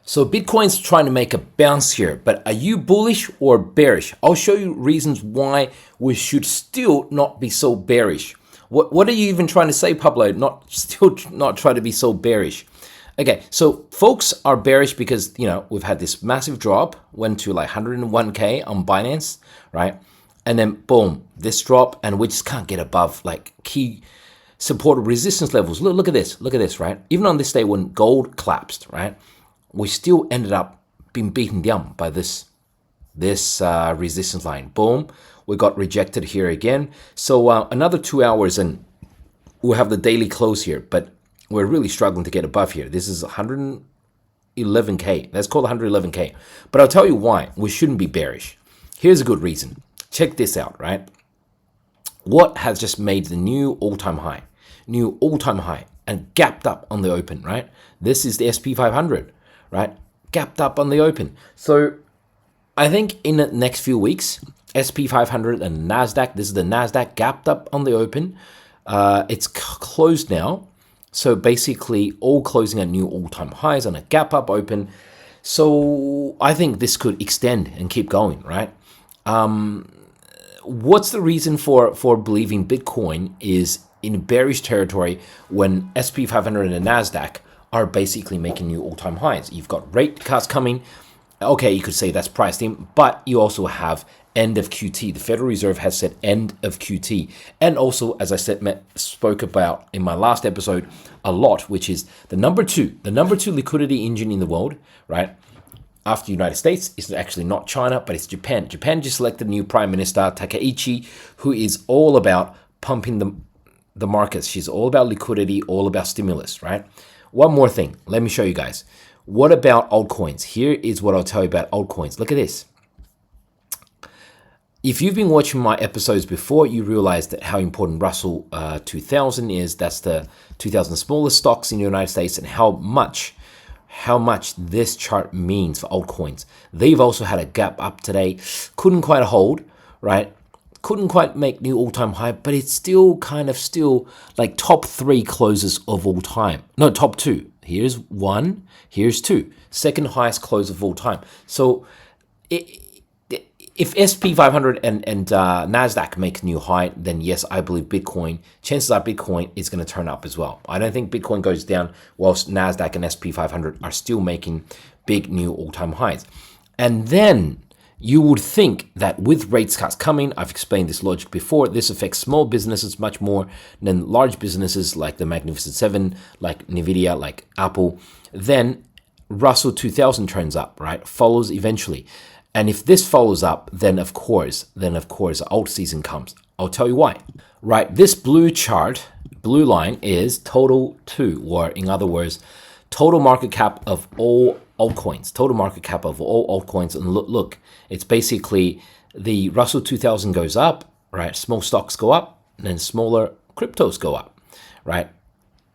So Bitcoin's trying to make a bounce here, but are you bullish or bearish? I'll show you reasons why we should still not be so bearish. What are you even trying to say, Pablo? Not try to be so bearish. Okay, so folks are bearish because, we've had this massive drop, went to like 101K on Binance, right? And then boom, this drop, and we just can't get above like key support resistance levels. Look at this, right? Even on this day when gold collapsed, right? We still ended up being beaten down by this resistance line. Boom, we got rejected here again. So another 2 hours and we'll have the daily close here, but we're really struggling to get above here. This is 111K. That's called 111K. But I'll tell you why we shouldn't be bearish. Here's a good reason. Check this out, right? What has just made the new all-time high, and gapped up on the open, right? This is the SP 500. Right? Gapped up on the open. So I think in the next few weeks, SP 500 and NASDAQ, this is the NASDAQ, gapped up on the open. It's closed now. So basically all closing at new all-time highs on a gap up open. So I think this could extend and keep going, right? What's the reason for believing Bitcoin is in bearish territory when SP 500 and NASDAQ are basically making new all-time highs? You've got rate cuts coming. Okay, you could say that's priced in, but you also have end of QT. The Federal Reserve has said end of QT. And also, as I spoke about in my last episode a lot, which is the number two liquidity engine in the world, right? After the United States, is actually not China, but it's Japan. Japan just elected a new Prime Minister, Takaichi, who is all about pumping the markets. She's all about liquidity, all about stimulus, right? One more thing. Let me show you guys. What about altcoins? Here is what I'll tell you about altcoins. Look at this. If you've been watching my episodes before, you realize that how important Russell 2000 is. That's the 2000 smallest stocks in the United States, and how much this chart means for altcoins. They've also had a gap up today. Couldn't quite hold, right? Couldn't quite make new all-time high, but it's still like top 3 closes of all time. No, top 2. Here's 1, here's 2. Second highest close of all time. So if SP 500 and NASDAQ make a new high, then yes, I believe chances are Bitcoin is going to turn up as well. I don't think Bitcoin goes down whilst NASDAQ and SP 500 are still making big new all-time highs. And then you would think that with rates cuts coming, I've explained this logic before, this affects small businesses much more than large businesses like the Magnificent Seven, like Nvidia, like Apple. Then Russell 2000 turns up, right? Follows eventually. And if this follows up, then of course, alt season comes. I'll tell you why. Right, this blue line is total 2, or in other words, total market cap of all altcoins. And look, it's basically the Russell 2000 goes up, right? Small stocks go up, and then smaller cryptos go up, right?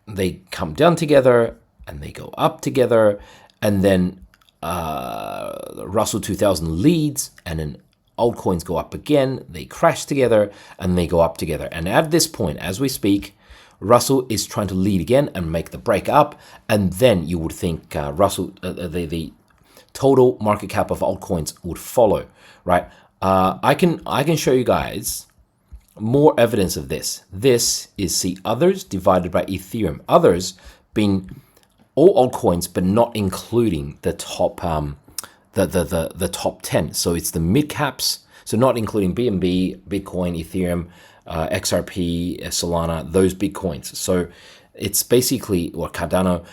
They come down together and they go up together, and then Russell 2000 leads, and then altcoins go up again. They crash together and they go up together. And at this point, as we speak, Russell is trying to lead again and make the break up, and then you would think the total market cap of altcoins would follow, right? I can show you guys more evidence of this. This is others divided by Ethereum. Others being all altcoins, but not including the top the top 10. So it's the mid caps. So not including BNB, Bitcoin, Ethereum, XRP, Solana, those big coins. So it's basically, or Cardano,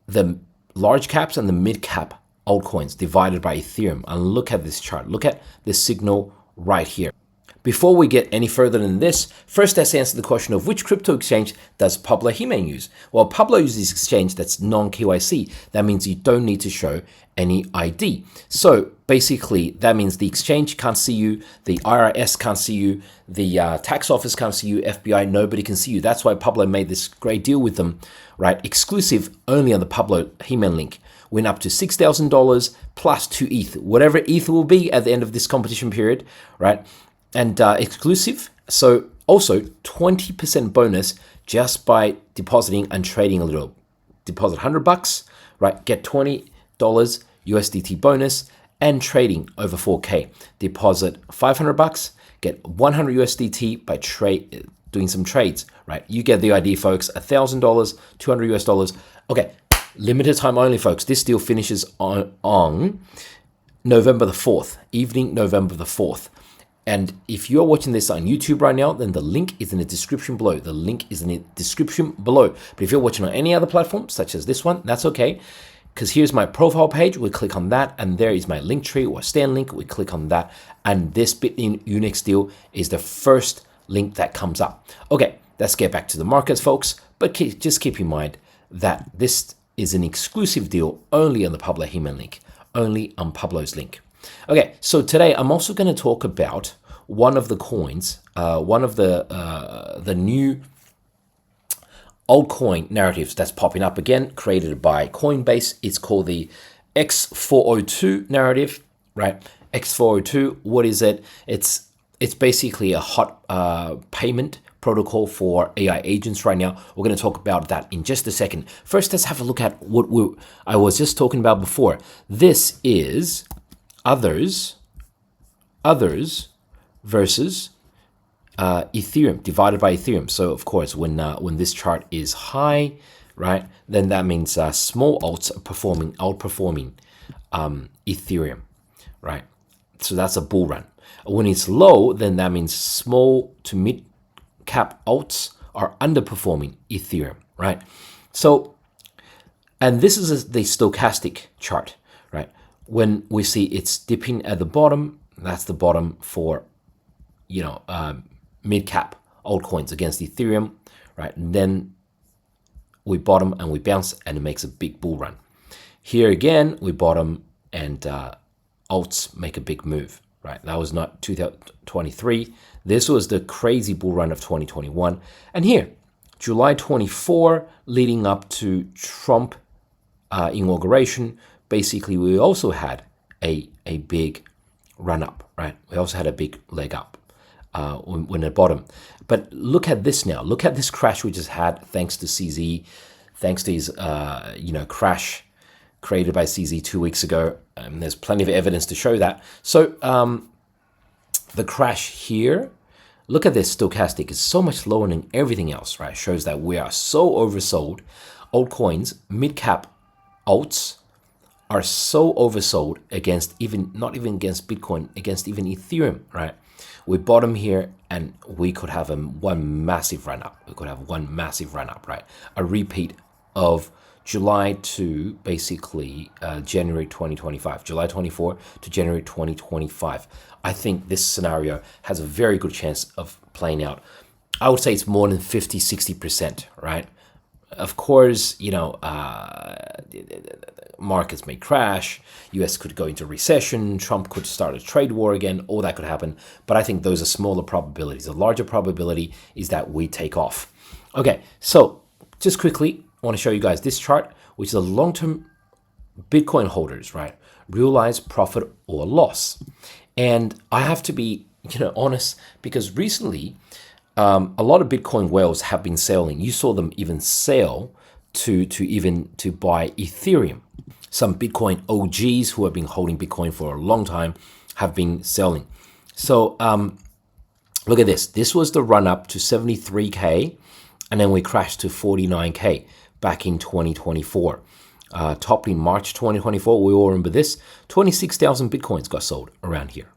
the large caps and the mid cap altcoins divided by Ethereum. And look at this chart. Look at this signal right here. Before we get any further than this, first let's answer the question of which crypto exchange does Pablo Jimenez use? Well, Pablo uses exchange that's non-KYC. That means you don't need to show any ID. So basically, that means the exchange can't see you, the IRS can't see you, the tax office can't see you, FBI, nobody can see you. That's why Pablo made this great deal with them, right? Exclusive only on the Pablo Jimenez link. Went up to $6,000 plus 2 ETH, whatever ETH will be at the end of this competition period, right? And exclusive, so also 20% bonus just by depositing and trading a little. Deposit $100, right? Get 20 USDT bonus, and trading over 4K. Deposit $500, get 100 USDT by doing some trades, right? You get the idea, folks. $1,000, 200 US dollars. Okay, limited time only, folks. This deal finishes on November the 4th, evening November the 4th. And if you're watching this on YouTube right now, then the link is in the description below. The link is in the description below. But if you're watching on any other platform, such as this one, that's okay. Because here's my profile page. We click on that, and there is my link tree or stand link. We click on that, and this Bitunix deal is the first link that comes up. Okay, let's get back to the markets, folks. But just keep in mind that this is an exclusive deal only on the Pablo Himan link, only on Pablo's link. Okay, so today I'm also going to talk about one of the coins, one of the new altcoin narratives that's popping up again, created by Coinbase. It's called the X402 narrative, right? X402, what is it? It's basically a hot payment protocol for AI agents right now. We're going to talk about that in just a second. First, let's have a look at what I was just talking about before. This is others versus Ethereum divided by Ethereum. So of course, when this chart is high, right, then that means small alts are outperforming Ethereum, right? So that's a bull run. When it's low, then that means small to mid cap alts are underperforming Ethereum, right? So, and this is the stochastic chart, right? When we see it's dipping at the bottom, that's the bottom for, mid-cap altcoins against Ethereum, right? And then we bottom and we bounce, and it makes a big bull run. Here again, we bottom and alts make a big move, right? That was not 2023. This was the crazy bull run of 2021. And here, July 24, leading up to Trump inauguration, basically we also had a big run up, right? We also had a big leg up when at bottom. But look at this now. Look at this crash we just had thanks to CZ, thanks to his crash created by CZ 2 weeks ago. There's plenty of evidence to show that. So the crash here, look at this stochastic, is so much lower than everything else, right? Shows that we are so oversold. Altcoins, mid-cap alts are so oversold against not even against Bitcoin, against even Ethereum, right? We bottom here, and we could have one massive run up. We could have one massive run up, right? A repeat of July to basically January 2025, July 24 to January 2025. I think this scenario has a very good chance of playing out. I would say it's more than 50, 60%, right? Of course, markets may crash, US could go into recession, Trump could start a trade war again, all that could happen. But I think those are smaller probabilities. The larger probability is that we take off. Okay, so just quickly, I want to show you guys this chart, which is a long-term Bitcoin holders, right? Realized profit or loss. And I have to be, honest, because recently, a lot of Bitcoin whales have been selling. You saw them even sell to buy Ethereum. Some Bitcoin OGs who have been holding Bitcoin for a long time have been selling. So look at this. This was the run up to 73K, and then we crashed to 49K back in 2024. Topped in March 2024. We all remember this. 26,000 Bitcoins got sold around here,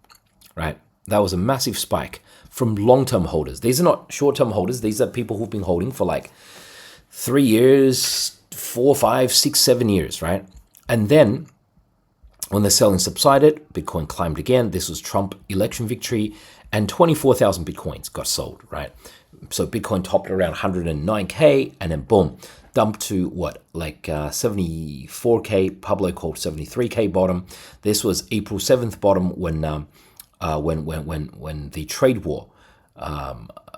right? That was a massive spike from long-term holders. These are not short-term holders. These are people who've been holding for like 3 years, 4, 5, 6, 7 years, right? And then when the selling subsided, Bitcoin climbed again. This was Trump election victory, and 24,000 Bitcoins got sold, right? So Bitcoin topped around 109K, and then boom, dumped to what, like 74K. Pablo called 73K bottom. This was April 7th bottom when the trade war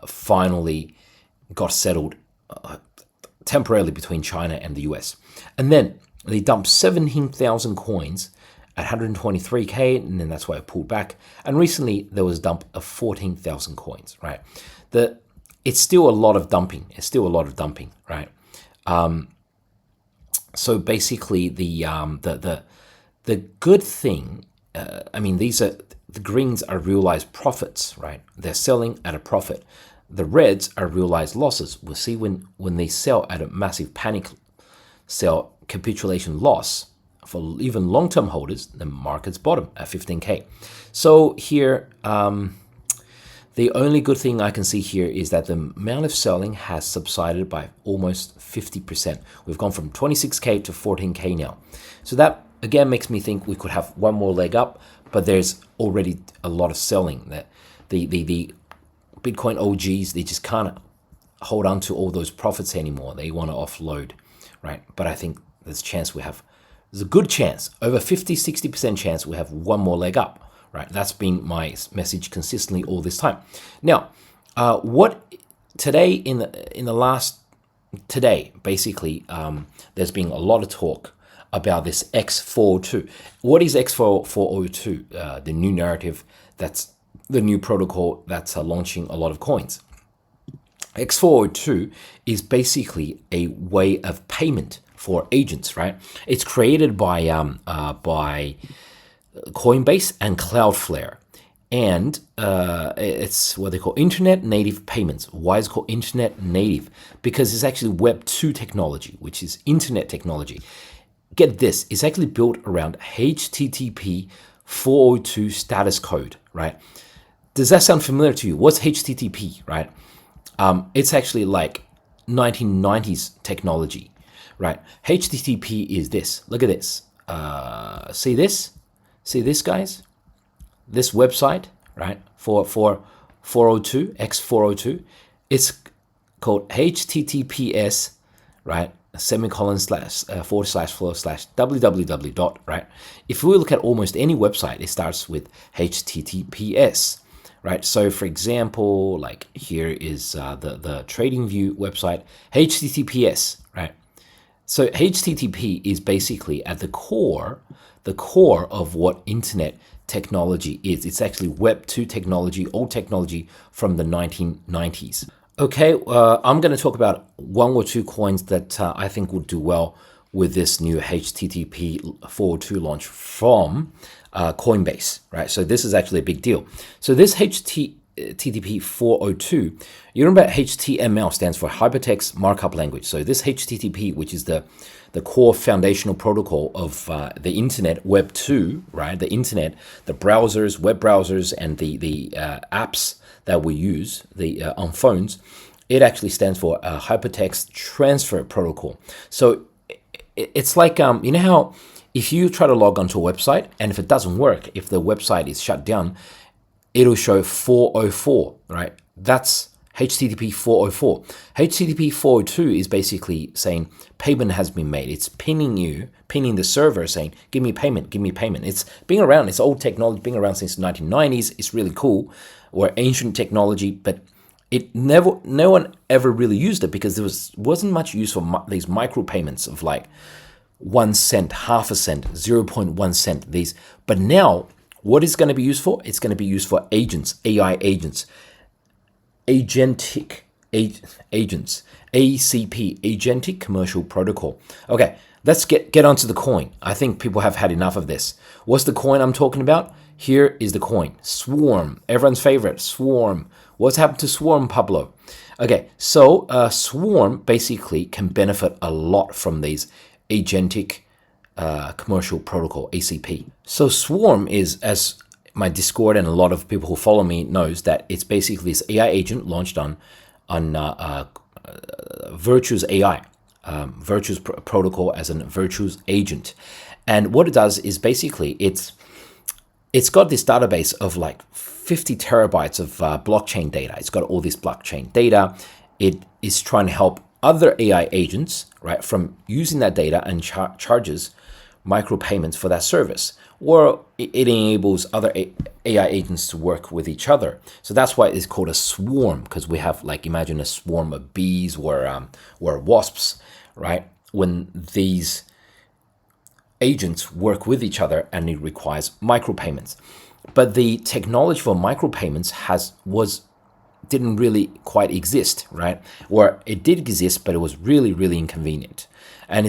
finally got settled temporarily between China and the US. And then they dumped 17,000 coins at 123K, and then that's why I pulled back. And recently there was a dump of 14,000 coins, right? It's still a lot of dumping. It's still a lot of dumping, right? So basically, the good thing, I mean, the greens are realized profits, right? They're selling at a profit. The reds are realized losses. We'll see when they sell at a massive panic sell capitulation loss for even long-term holders, the market's bottom at 15K. So here, the only good thing I can see here is that the amount of selling has subsided by almost 50%. We've gone from 26K to 14K now. So that again makes me think we could have one more leg up, but there's already a lot of selling. That the Bitcoin OGs, they just can't hold on to all those profits anymore. They want to offload, right? But I think there's a good chance, over 50-60% chance we have one more leg up. Right, that's been my message consistently all this time. Now, what today today basically, there's been a lot of talk about this X402. What is X402? The new narrative, that's the new protocol that's launching a lot of coins. X402 is basically a way of payment for agents. Right, it's created by Coinbase and Cloudflare, and it's what they call internet native payments. Why is it called internet native? Because it's actually Web 2 technology, which is internet technology. Get this, it's actually built around HTTP 402 status code, right? Does that sound familiar to you? What's HTTP, right? It's actually like 1990s technology, right? HTTP is this. Look at this. See this? See this, guys? This website, right, for 402, X402, it's called HTTPS, right, semicolon slash forward slash flow slash www dot, right? If we look at almost any website, it starts with HTTPS, right? So for example, like here is the TradingView website, HTTPS, right? So HTTP is basically at the core of what internet technology is. It's actually Web 2 technology, old technology from the 1990s. Okay, I'm going to talk about one or two coins that I think would do well with this new HTTP 402 launch from Coinbase, right? So this is actually a big deal. So this HTTP 402, you remember HTML stands for Hypertext Markup Language. So this HTTP, which is the core foundational protocol of the internet, Web 2, right? The internet, the browsers, web browsers, and the apps that we use on phones, it actually stands for Hypertext Transfer Protocol. So it's like, you know how if you try to log onto a website and if it doesn't work, if the website is shut down, it'll show 404, right? That's HTTP 404. HTTP 402 is basically saying payment has been made. It's pinning the server saying, give me payment, give me payment. It's been around, it's old technology, been around since the 1990s. It's really cool, or ancient technology, but no one ever really used it because there wasn't much use for these micro payments of like 1 cent, half a cent, 0.1 cent. But now, what is going to be used for? It's going to be used for agents, AI agents, agentic agents, ACP, Agentic Commercial Protocol. Okay, let's get onto the coin. I think people have had enough of this. What's the coin I'm talking about? Here is the coin, Swarm, everyone's favorite, Swarm. What's happened to Swarm, Pablo? Okay, so Swarm basically can benefit a lot from these agentic commercial protocol, ACP. So Swarm is, as my Discord and a lot of people who follow me knows, that it's basically this AI agent launched on Virtue's AI, Virtue's protocol as a Virtue's agent. And what it does is basically it's got this database of like 50 terabytes of blockchain data. It's got all this blockchain data. It is trying to help other AI agents, right, from using that data and charges micropayments for that service, or it enables other AI agents to work with each other. So that's why it's called a swarm, because we have, like, imagine a swarm of bees or wasps, right? When these agents work with each other and it requires micropayments. But the technology for micropayments didn't really quite exist, right? Or it did exist, but it was really, really inconvenient. And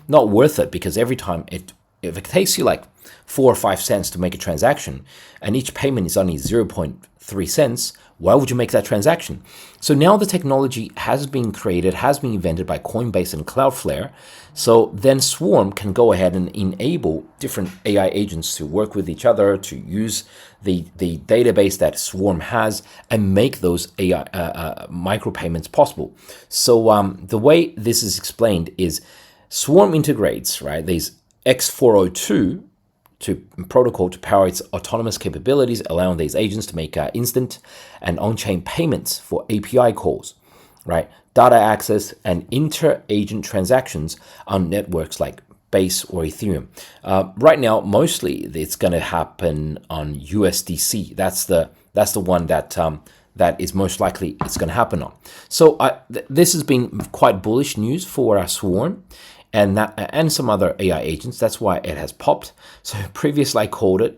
not worth it, because every time if it takes you like 4 or 5 cents to make a transaction and each payment is only 0.3 cents, why would you make that transaction? So now the technology has been created, has been invented by Coinbase and Cloudflare. So then Swarm can go ahead and enable different AI agents to work with each other, to use the database that Swarm has and make those AI micropayments possible. So the way this is explained is Swarm integrates, right, these X402 protocol to power its autonomous capabilities, allowing these agents to make instant and on-chain payments for API calls, right? Data access and inter-agent transactions on networks like Base or Ethereum. Right now, mostly it's going to happen on USDC. That's the one that that is most likely it's going to happen on. So this has been quite bullish news for Swarm and some other AI agents. That's why it has popped. So previously I called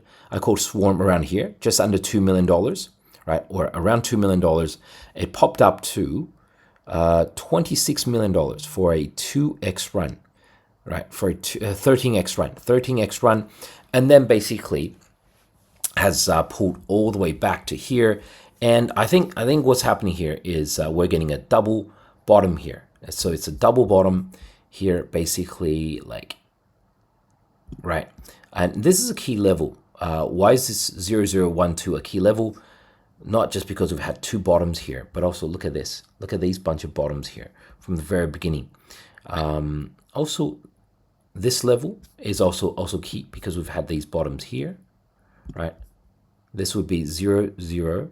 Swarm around here, just under $2 million, right? Or around $2 million. It popped up to $26 million for a 2x run, right? For a 13x run. And then basically has pulled all the way back to here. And I think what's happening here is we're getting a double bottom here. So it's a double bottom here, basically, like, right? And this is a key level. Why is this 0012 a key level? Not just because we've had two bottoms here, but also look at this. Look at these bunch of bottoms here from the very beginning. Also, this level is also key because we've had these bottoms here, right? This would be 0014.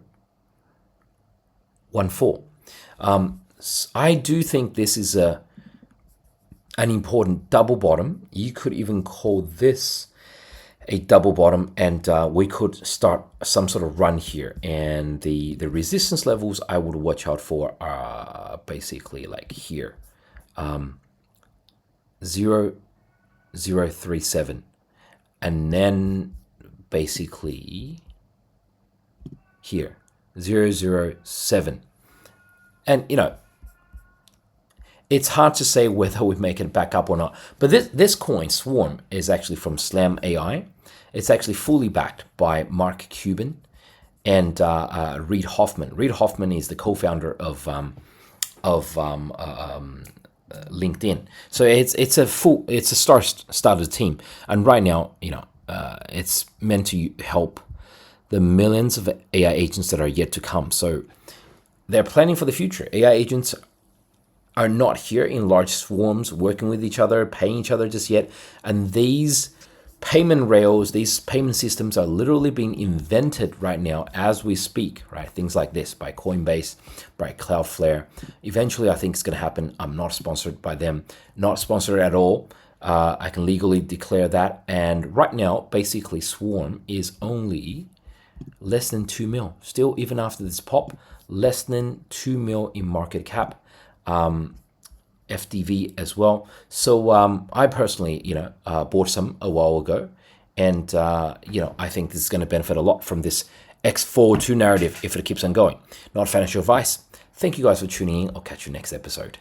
I do think this is an important double bottom. You could even call this a double bottom, and we could start some sort of run here. And the resistance levels I would watch out for are basically like here, 0037, and then basically here 007. And it's hard to say whether we make it back up or not. But this coin, Swarm, is actually from Slam AI. It's actually fully backed by Mark Cuban and Reid Hoffman. Reid Hoffman is the co-founder of LinkedIn. So it's a star-studded team. And right now, it's meant to help the millions of AI agents that are yet to come. So they're planning for the future. AI agents are not here in large swarms working with each other, paying each other just yet. And these payment rails, these payment systems are literally being invented right now as we speak, right? Things like this by Coinbase, by Cloudflare. Eventually, I think it's going to happen. I'm not sponsored by them, not sponsored at all. I can legally declare that. And right now, basically, Swarm is only less than 2 mil. Still, even after this pop, less than 2 mil in market cap. FDV as well. So I personally, bought some a while ago, and I think this is going to benefit a lot from this X402 narrative if it keeps on going. Not financial advice. Thank you guys for tuning in. I'll catch you next episode.